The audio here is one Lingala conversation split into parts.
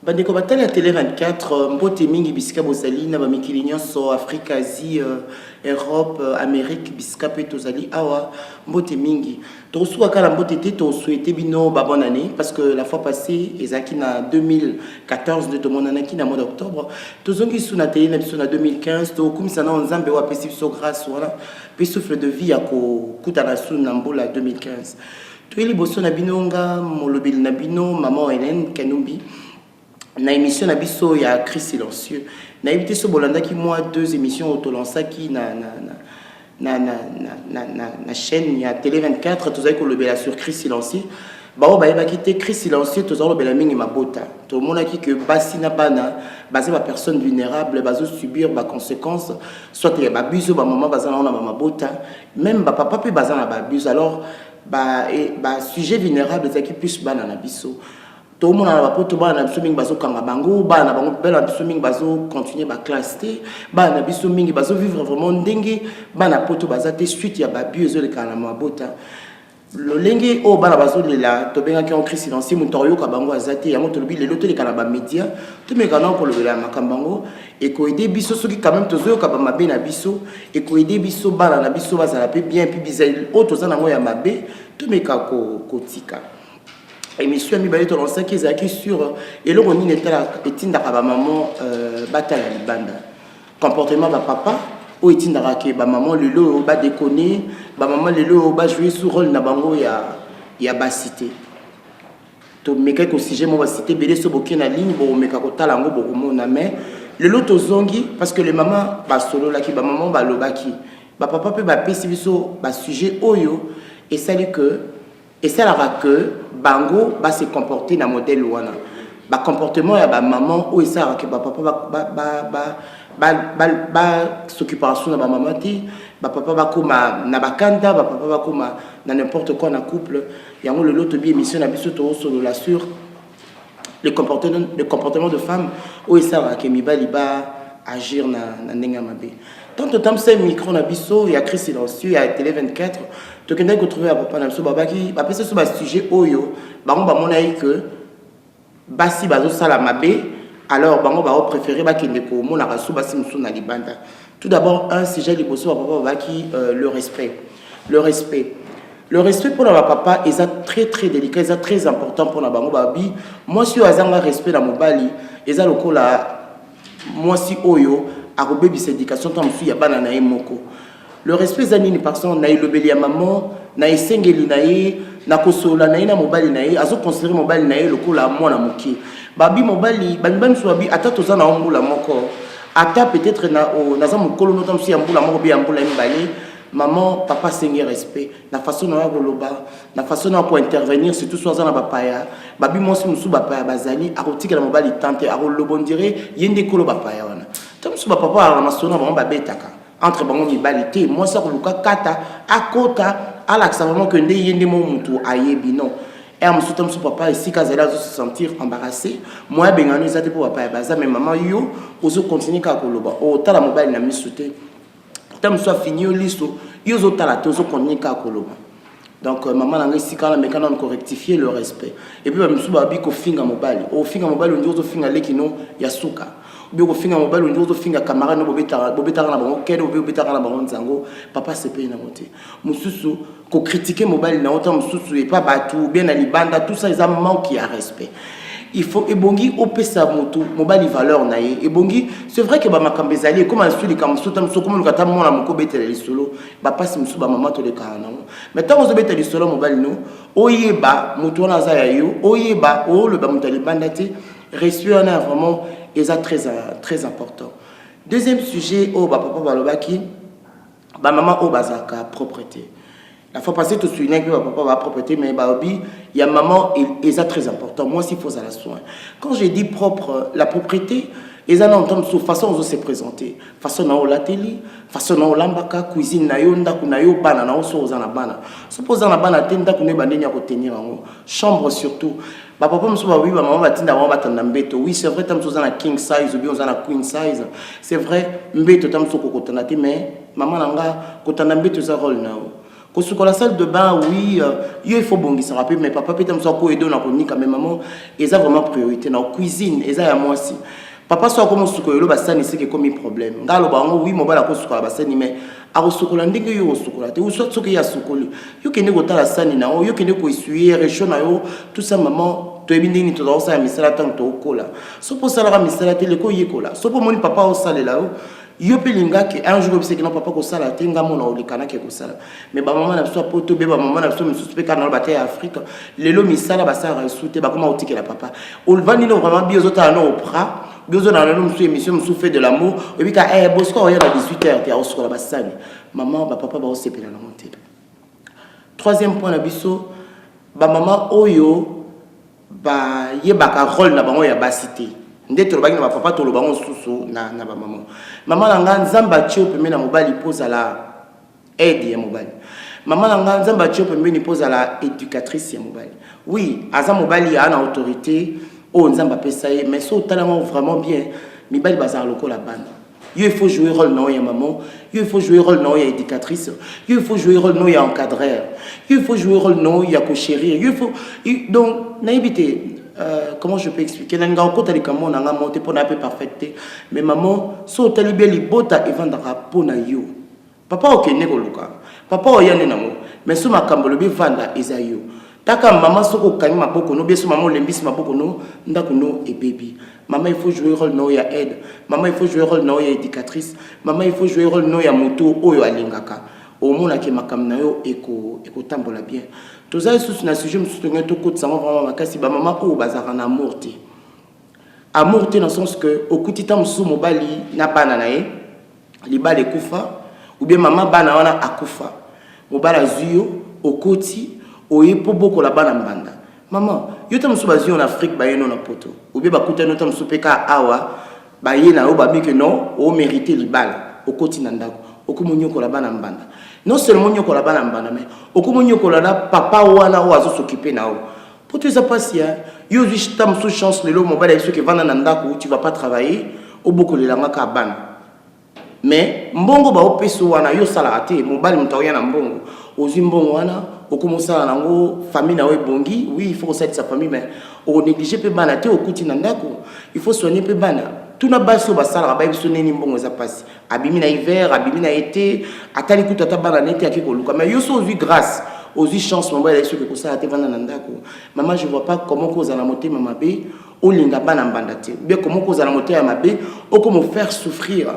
Bandeko batali à Télé 24, mbote mingi bisika bozali na bamikili nyonso Afrique, Asie, Europe, Amérique bisika pe tozali awa mbote mingi. Tosuka kala mbote te to souhaiter bino ba bonne année parce que la fois passée ezaki na 2014 de mon année qui na mois d'octobre. Tozongi sous na télé na biso na 2015 to kumisa na nzambe wa pesi biso grâce wala pe souffle de vie ako kutana sous na mbola 2015. Toyeli boso na binonga molobeli na bino maman Hélène Kanumbi. Na émission na biso ya Cri silencieux na évité so bolanda ki moi 2 émissions autolança ki na chaîne ya Télé 24 tozali ko lobela sur Cri silencieux bao ba yeba kité Cri silencieux tozali lobela mingi mabota to mona ki que basi na bana basé ba personne vulnérable bazo subir ba conséquences soit ya ba biso ba maman bazana na ba mabota même ba papa pe bazana ba biso alors ba sujet vulnérable ça qui plus bana na biso. Tout le monde a pas tout bana biso mingi bazo kanga bango bana bango bela biso mingi bazo continuer ba classe te bana biso mingi bazo vivre vraiment ndenge bana poto bazate suite ya ba biezo le kana mabota le lenge o bana bazo lela to benga ki en crise silencieux mutoyo ka bango azate ya moto lobi le loto le kana ba média to me kana ko lobela makambango et ko aider biso soki quand même tozo ka ba mabe na biso et ko aider biso bana na biso bazala pe bien puis bizali o to zana ngo ya mabe to me ka ko tika. Et monsieur ami balé tolonsa qui est sur et là on y était là etinda ka ba maman batala libanda comportement ba papa ou etinda ka ba maman lelo ba déconner ba maman lelo ba jouer sur rôle na bango ya ba cité to meka ko sujet mo ba cité belé so boki na ligne bo meka ko tala ngo bo mona mais lelo to zongi parce que les mamans ba solo la ki ba maman ba lobaki ba papa pe ba pesi biso ba sujet oyo et ça dit que et ça la que bango va se comporter dans modèle wana ba comportement ya ba maman ou ça que ba papa ba s'occupation na ba maman ti ba papa ba koma na bakanda ba papa ba koma na n'importe quoi na couple yango le lot bi émission na biso to solo la sur le comportement de femme ou ça que mi ba liba agir na ndenga mabe. Tant de temps c'est micro na biso ya Cri silencieux ya Télé 24 to kende ko trouver à papa na biso babaki ba pesa so ba sujet oyo bango ba mona que basi bazo sala mabe alors bango ba préférer ba kende ko mona ka so basi musu na libanda. Tout d'abord un sujet liboso ba papa babaki le respect pour la papa est très délicat, est très important pour la bango babi. Moi si azanga respect na mobali eza lokola moi si oyo a robé cette éducation tant que ya bana na moko le respect zanini personne na ilobeli ya maman na esengeli na ye na kosola na ina mobali na ye azo considérer mobali na ye lokola mwana moki babi mobali banibani so babi ata toza na ombula moko ata peut-être na za mokolo no tant si ambula moko bi ambula mbali maman papa sengi respect na façon na koloba na façon na ko intervenir surtout soit na bapaya babi mosi musu bapaya bazali akotika na mobali tante akolobondire yende kolo bapaya wana tant musu papa na masona maman babetaka entre bango mibalité moi ça koluka kata akota alaxa vraiment que nde yende mo mutu ayebi non et musu tant musu papa ici kazela se sentir embarrassé moi bengano ezate pour papa baza mais maman yo ozo continuer ka koloba o tala mobali na misute tam soit fini au listo ils ont la tozo konika koloba donc maman nanga ici quand la mécano on rectifier le respect et puis même sous babi ko finga mobali o finga mobali on dit finga lekino ya suka bi ko finga mobali on dit finga camarade no bobetara na bango kedo bobetara na bango nzango papa se paye na moté mususu ko critiquer mobali na autant mususu et pas batou bien na libanda tout ça ils ont manque à respect. Il faut ebongi opesa moto mobali valeur na ye ebongi c'est vrai que ba makambezali comme on suit les comme so comme le kata mona moko betela li solo ba passe musu ba mama to le kana mais tant ozo betela li solo mobali no oyeba moto na za ya yo oyeba o le ba mutali bandati respect na vraiment très important. Deuxième sujet o ba papa balobaki ba mama o bazaka propreté. La fois passée, tu te souviens que papa va propreté, mais il y a maman et ça très important. Moi, s'il faut ça la soin. Quand j'ai dit propre, la propreté, ils en entendent sous façon de se présenter. Façon na la télé, façon na lambaka, cuisine na yo, ndaku na yo, bana na oso ozana bana. Suppose na bana tenda kune bandenya ko tenir en chambre surtout. Ba papa me souba oui, ba maman ba tinda ba batanda mbeto. Oui, c'est vrai tam sozana king size ou bien ozana queen size. C'est vrai, mbeto tam soko kotana te mais maman nanga kotanda mbeto za rôle na. Quand la salle de bain, oui, il faut bon ça rappelle, mais papa peut-être me soit aider on a connu quand même maman, et ça vraiment priorité dans cuisine, et ça à moi aussi. Papa soit comme suko yolo basani c'est que comme un problème. Ngalo bango oui mo bala ko suko la basani mais a sukola ndenge yo sukola te ou soit suko ya sukoli. Yo kende ko tala sani na yo kende ko essuyer réchaud na yo tout ça maman to ebindi ni to dans ça misala tant to kola. So pour ça la misala te le ko yekola. So pour mon papa au sale là yo pelinga que un jour c'est que non papa ko sala te ngamo na olikana ke ko sala. Mais ba maman na so poto be ba maman na so me suspect kana ba te Afrique. Lelo misala ba sa resute ba comment otike la papa. O lvani no vraiment biozota na opra. Besoin dans une émission me souffle de l'amour et puis quand bosco il y a 18h tu as au la bassane maman papa va aussi péter la montée. Troisième point la biso ba maman oyo ba yebaka rôle na bango ya basité ndete lo bangi na papa to lo bango susu na ba maman maman na nga nzamba tio pembe na mobali pose la aide ya mobali maman na nga nzamba tio pembe ni pose la éducatrice ya mobali oui aza mobali a na autorité. Oh, nzamba pesaye mais so talango vraiment bien mibali bazar loko la bande il faut jouer rôle non ya maman il faut jouer rôle non ya éducatrice il faut jouer rôle non ya encadreur il faut jouer rôle non ya ko chérir il faut donc naïbité comment je peux expliquer nanga ko tali kamo nanga monter pour na peu parfaite mais maman so tali bien libota evandaka pona yo papa okene ko luka papa oyane nango mais so makambolo bi vanda ezayo taka maman soko kani maboko no beso maman lembisi maboko no ndako no et baby maman il faut jouer rôle no ya aide maman il faut jouer rôle no ya éducatrice maman il faut jouer rôle no ya moto oyo alingaka au mona ke makam na yo eko tambola bien toza sous na sujet mususu to ko tsama vraiment makasi ba maman o bazaka na amour te dans le sens que okutita musu mobali na bana na ye libale kufa ou bien maman bana wana akufa mobala zuyo okoti oye po boko la bana mbanda maman yo tam so bazi en Afrique ba yeno na poto ou bien ba kuta no tam so peka awa ba yena o ba bi que non o mériter libala o koti na ndako o ko monyoko la bana mbanda non seulement nyoko la bana mbanda mais o ko monyoko la papa wana o azo s'occuper na o pour tout ça passer yo juste tam so chance le lo mobile ceux qui vanda na ndako tu vas pas travailler o boko le langa ka bana mais mbongo ba opeso wana yo sala ate mobile mtaoya na mbongo ozi mbongo wana okomosala nango famille na bongi oui il faut que sa famille mais on négliger pe bana te okuti na ndako il faut soigner pe bana tuna baso basala ba biso neni mbongo za passe abimi na hiver abimi na été atali kuta ta bana nete akiko luka mais yo so vu grâce aux chance mon boy que ko sala te bana na ndako maman je vois pas comment koza na motema mabe olinga bana mbanda te bien comment koza na motema mabe okomo faire souffrir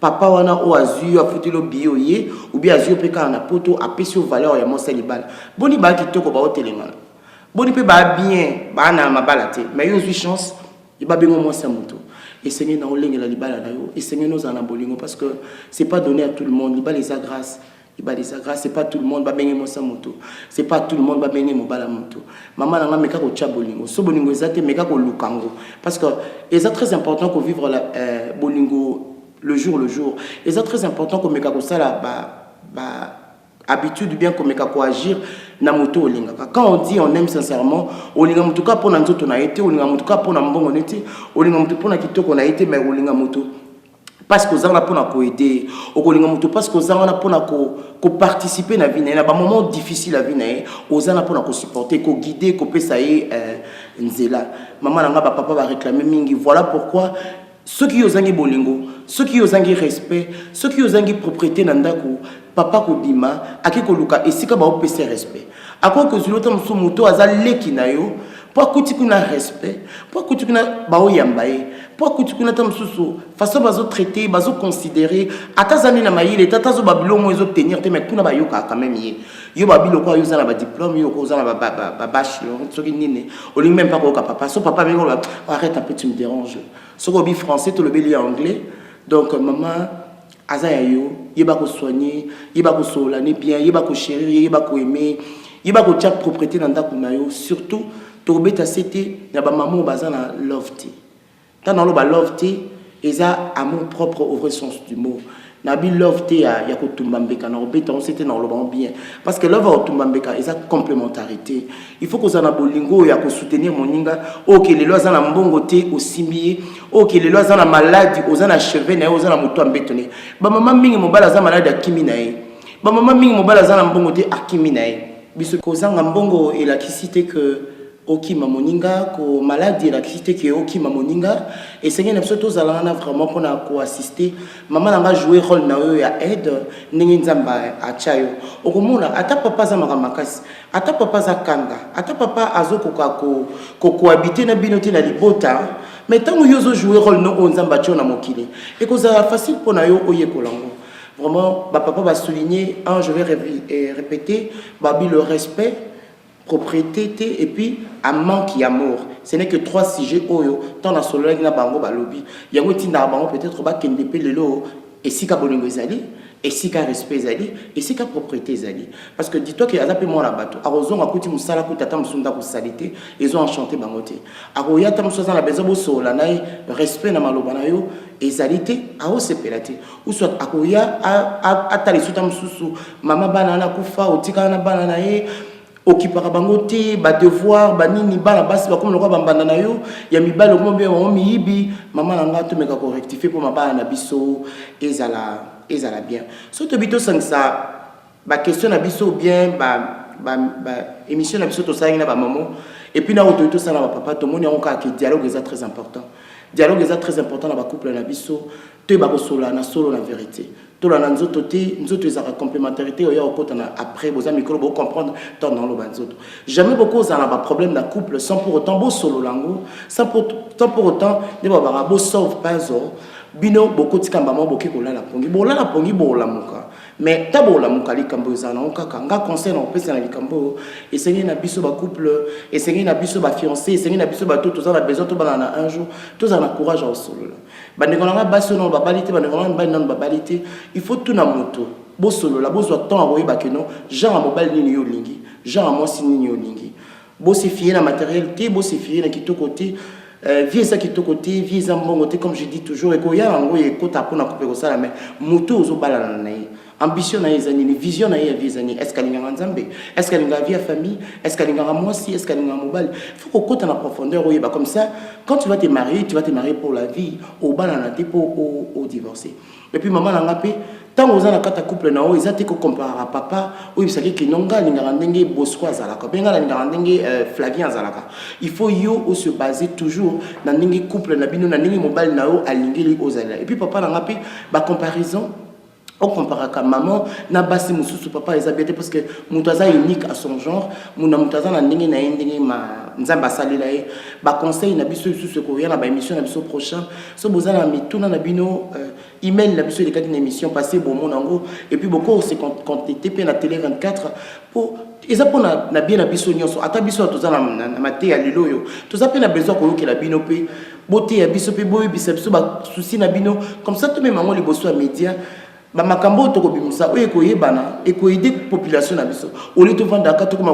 papa wana o azu afutilo bio ye ou bien azu peka na poto apesio valeur ya mosa libala boni ba kitoko ba hotelengana boni pe ba bien ba na mabala te mais yo chance il ba bengo mosa moto et seigneur na olengela libala na yo et seigneur nous en a bolingo parce que c'est pas donné à tout le monde libala les grâce c'est pas tout le monde ba bengo mosa moto c'est pas tout le monde ba bengo mobala moto maman na meka ko cha bolingo so bolingo ezate meka ko lukango parce que c'est très important qu'on vivre la bolingo le jour. Et c'est très important que meka ko sala habitude bien que meka ko agir na moto olinga. Quand on dit on aime sincèrement, olinga moto ka pona nzoto na été, olinga moto ka pona mbongo neti, olinga moto pona kitoko na été mais olinga moto parce que ça on a pona ko aider, olinga moto parce que ça on a pona ko participer na vie na ba moment difficile la vie na ozana pona ko supporter, ko guider, ko pesa ye nzela. Maman na nga ba papa va réclamer mingi. Voilà pourquoi ceux qui ont bolingo, ceux qui ont respect, ceux qui ont propriété nandako, papa ko bima, akiko luka esika ba opese respect. Ako ko zulota mso moto azale kinayo, pour kuti kuna respect, pour kuti kuna ba oyambaye, pour kuti kuna tamsusu, façon bazo traiter, bazo considérer, atazani na mayile, tatazo babilo mo ezo tenir te mais kuna ba yoka quand même yé. Yo babilo ko yozana ba diplôme, yo ko zana ba bachelor, soki nini, o ling même pas ko papa, so papa mengo arrête un peu tu me déranges. Soko bi français to le beli anglais. Donc maman azaya yo, yeba ko soigner, yeba ko solane bien, yeba ko chérir, yeba ko aimer, yeba ko tcha propriété dans ndako na yo, surtout to beta cité na ba maman bazana love te. Tant dans le ba love te, eza amour propre au vrai sens du mot. Nabi love te ya ko tumbambeka na obeta on c'était dans le bon bien parce que love au tumbambeka eza complémentarité. Il faut que ça na bolingo ya ko soutenir moninga OK les lois na mbongo te osimbié OK les lois na maladie ozana cheveux na ozana moto ambetone ba maman mingi mobala za maladie akimi na ye ba maman mingi mobala za na mbongo te akimi na ye biso kozanga mbongo elakisi te que okima moninga ko maladie elakisi te que okima moninga esengeli na biso tozalanga na vraiment mpona koassiste mama na nga jouer rôle na oyo ya aide ndenge nzambe atya yo okomona ata papa aza makambo makasi ata papa aza kanga ata papa azokoka kohabite na bino te na libota mais ntango yo ozojouer rôle no oyo nzambe atya yo na mokili ekozala facile mpona yo oyekola ngo. Vraiment, papa va souligner, je vais répéter, babi le respect, propriété et puis amant qui amour. Ce n'est que 3 sujets oyo tant na solo na bango balobi. Yango tinda bango peut-être ba kende pe lelo et si ka bolingo ezali et si ka respect ezali et si ka propriété ezali parce que dis-toi que azape mo na bato arozonga kuti musala kuti ata musunda ko salité ils ont enchanté bango te. Aroya ta musoza na bezo bo sola na respect na maloba na yo ezalité ao sepelate ou soit akoya atali suta mususu mama bana na kufa otika na bana na ye occupera bango te ba devoir banini bana basi ba comme le bambanda na yo ya mibalo mo be mo miyibi mama na nga to meka ko rectifier pour mabana na biso ezala bien so to bito sangisa ba question na biso bien ba émission na biso to sangi na ba maman et puis na auto ça na ba papa to moni on ka que dialogue est très important. Dialogue est très important dans le couple na biso te ba ko sola na solo la vérité to la nzoto te nzoto ezaka complémentarité oya okota na après vos amis ko bo comprendre tant dans le banzoto jamais beaucoup ça na ba problème na couple sans pour autant bo solo lango sans pour autant ne ba ba bo sauve pas zo bino beaucoup tikamba mo boki ko la pongi bo la pongi bo la muka mais tabo la muka likambo ezana okaka nga conseil na pesa na likambo essayer na biso ba couple essayer na biso ba fiancé essayer na biso ba tout ça na besoin to bana un jour tous en courage au solo bandengona baso no ba balité bandengona ba non ba balité il faut tout na moto bo solo la bo zo temps aboyi ba keno genre mobile ni yo lingi genre moi si ni yo lingi bo se fier na matériel te bo se fier na kitoko côté vie ça qui côté vie ça bon côté comme je dis toujours et koya ngo e kota pona couper ko sala mais moto zo bala na ambition na ezani ni vision na ya visani est-ce qu'elle nga nzambe est-ce qu'elle nga vie à famille est-ce qu'elle nga moi si est-ce qu'elle nga mobile faut ko kota na profondeur oye ba comme ça quand tu vas te marier pour la vie au bala na te pour au divorcer et puis maman nga pe tant aux ana kata couple na o ezate ko comparer papa o bisaki ki nonga linga ndenge bosco azalaka benga linga ndenge Flavien azalaka il faut yo o se baser toujours na ndenge couple na bino na ndenge mobile na o alingeli ozala et puis papa nga pe ba comparaison on compare à maman na basi mususu papa ezabete parce que mutaza unique à son genre mutaza na ndenge na ndenge ma nzamba salela e ba conseil na biso susu ko ya na ba émission na biso prochain so bozana mituna na bino email na biso de cadre émission passé bon monango et puis beaucoup c'est contacté pe na télé 24 pour eza pona na bien na biso nyonso ata biso tozana na mate ya liloyo tozape na besoin ko yokela bino pe beauté ya biso pe boy biso ba souci na bino comme ça tout même mango liboso ya média ba makambo to ko bimisa oye ko yebana e ko aider population na biso au lieu de vendre ka to ko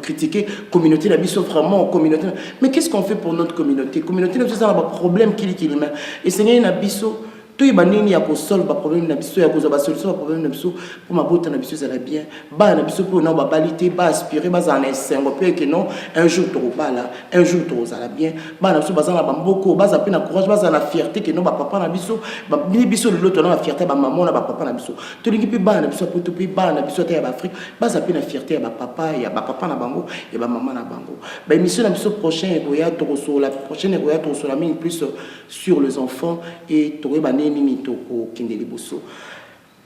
critiquer communauté na biso vraiment communauté mais qu'est-ce qu'on fait pour notre communauté na ça ba problème qui mais et c'est na biso to ibanini ya ko solve ba problème na biso ya ko za ba solution ba problème na biso pour ma bota na biso ça va bien ba na biso pour na ba balité ba aspirer ba za na sengo pe que non un jour to bala un jour to ça va bien ba na biso ba za na ba mboko ba za pe na courage ba za na fierté que non ba papa na biso ba biso le lot na fierté ba maman na ba papa na biso to lingi pe ba na biso pour to pe ba na biso ta ya ba Afrique ba za pe na fierté ya ba papa na bango et ba maman na bango ba émission na biso prochain e ko ya to sur la prochaine e ko ya to sur la mine plus sur les enfants et to ba nini to ko kindeli boso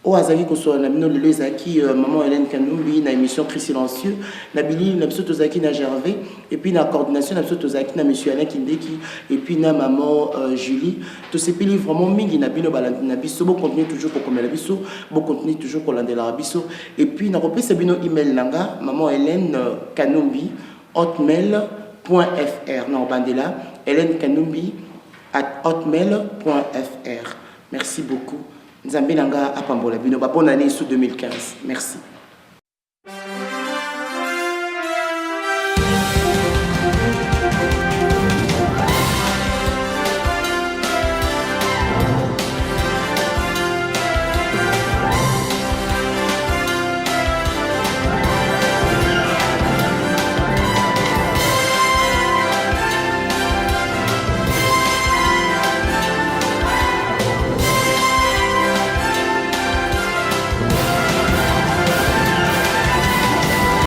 o azali ko so na mino lelo ezaki maman Hélène Kanumbi na émission Cri silencieux na bili na biso tozaki na Gervais et puis na coordination na biso tozaki na monsieur Alain Kindeki et puis na maman Julie to sepeli vraiment mingi na bino balandi na biso bo continuer toujours pour comme la biso bo continuer toujours pour landela biso et puis na repese bino email nanga maman Hélène Kanumbi hotmail.fr na bandela Hélène Kanumbi @hotmail.fr. Merci beaucoup. Nzambe nanga apambola bino ba bonne année sous 2015. Merci.